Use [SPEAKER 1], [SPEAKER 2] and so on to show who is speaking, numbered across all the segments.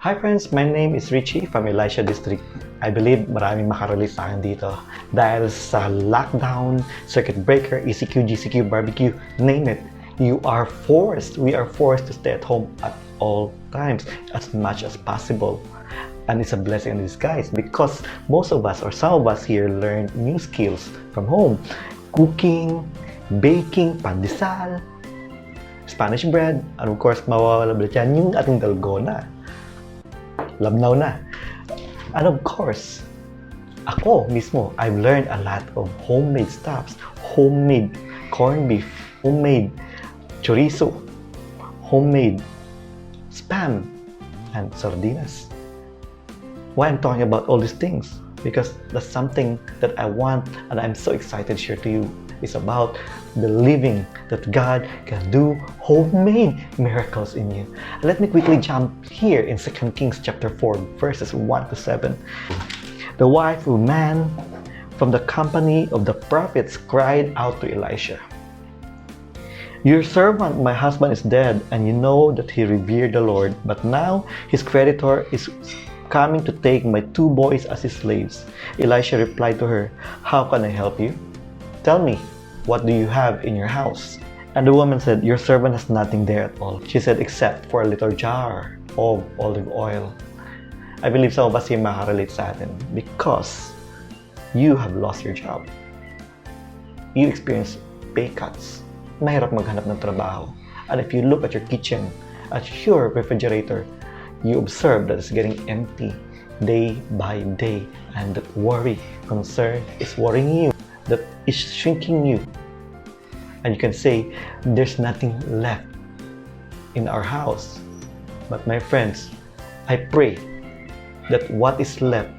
[SPEAKER 1] Hi friends, my name is Ritche from Elisha District. I believe maraming makarelate sa akin dito dahil sa lockdown, circuit breaker, ECQ, GCQ, barbecue, name it. We are forced to stay at home at all times as much as possible. And it's a blessing in disguise because most of us or some of us here learn new skills from home. Cooking, baking, pandesal, Spanish bread, and of course, mawawala ba dyan yung ating dalgona. Labnaw na. And of course, ako mismo, I've learned a lot of homemade stuffs, homemade corned beef, homemade chorizo, homemade spam, and sardinas. Why I'm talking about all these things? Because that's something that I want and I'm so excited to share to you. It's about believing that God can do homemade miracles in you. Let me quickly jump here in 2 Kings chapter 4, verses 1 to 7. The wife of man from the company of the prophets cried out to Elisha, "Your servant, my husband, is dead, and you know that he revered the Lord, but now his creditor is coming to take my 2 boys as his slaves." Elisha replied to her, "How can I help you? Tell me, what do you have in your house?" And the woman said, "Your servant has nothing there at all." She said, "Except for a little jar of olive oil." I believe some of us here makarelate sa atin because you have lost your job. You experience pay cuts. Mahirap maghanap ng trabaho. And if you look at your kitchen, at your refrigerator, you observe that it's getting empty day by day, and that worry, concern is worrying you, that is shrinking you. And you can say, there's nothing left in our house. But my friends, I pray that what is left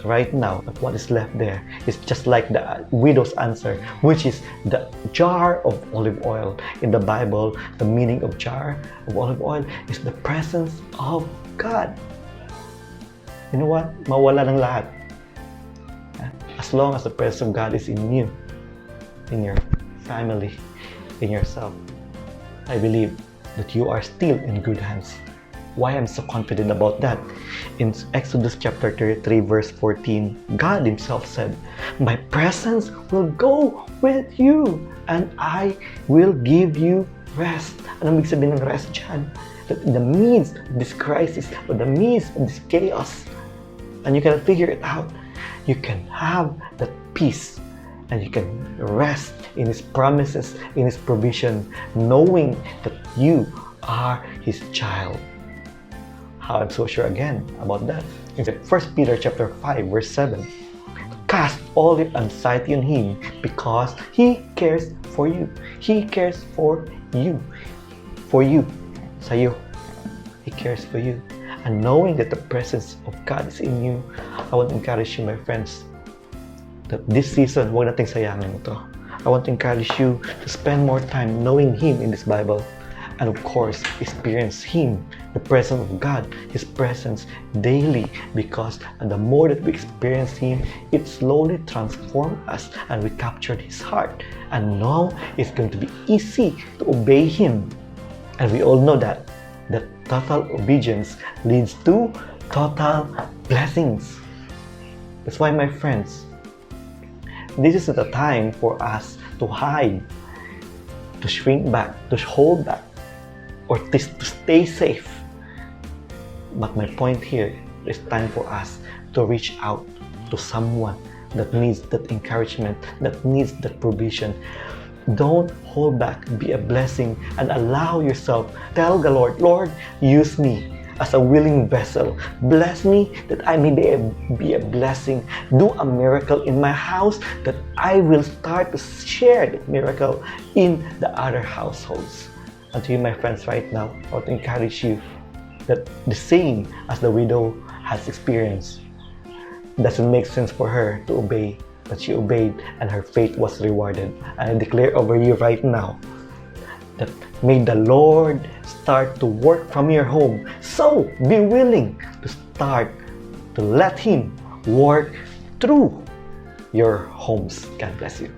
[SPEAKER 1] right now, that what is left there is just like the widow's answer, which is the jar of olive oil. In the Bible, the meaning of jar of olive oil is the presence of God. You know what? Mawala ng lahat. As long as the presence of God is in you, in your family, in yourself, I believe that you are still in good hands. Why I'm so confident about that? In Exodus chapter 33 verse 14, God himself said, "My presence will go with you and I will give you rest." Ano ibig sabihin ng rest dyan? That in the midst of this crisis, or the midst of this chaos, and you can figure it out, you can have that peace and you can rest in His promises, in His provision, knowing that you are His child. How I'm so sure again about that. In 1 Peter chapter 5 verse 7, "Cast all your anxiety on Him because He cares for you." He cares for you. For you. Sa'yo. He cares for you. And knowing that the presence of God is in you, I want to encourage you, my friends, that this season, huwag nating sayangin ito. I want to encourage you to spend more time knowing Him in this Bible. And of course, experience Him, the presence of God, His presence daily. Because the more that we experience Him, it slowly transforms us and we captured His heart. And now, it's going to be easy to obey Him. And we all know that total obedience leads to total blessings. That's why, my friends, this is the time for us to hide, to shrink back, to hold back, or to stay safe. But my point here is time for us to reach out to someone that needs that encouragement, that needs that provision. Don't hold back. Be a blessing and allow yourself. Tell the Lord, "Lord, use me as a willing vessel. Bless me that I may be a blessing. Do a miracle in my house that I will start to share that miracle in the other households." And to you, my friends, right now, I want to encourage you that the same as the widow has experienced, it doesn't make sense for her to obey, but she obeyed and her faith was rewarded. And I declare over you right now that may the Lord start to work from your home. So be willing to start to let Him work through your homes. God bless you.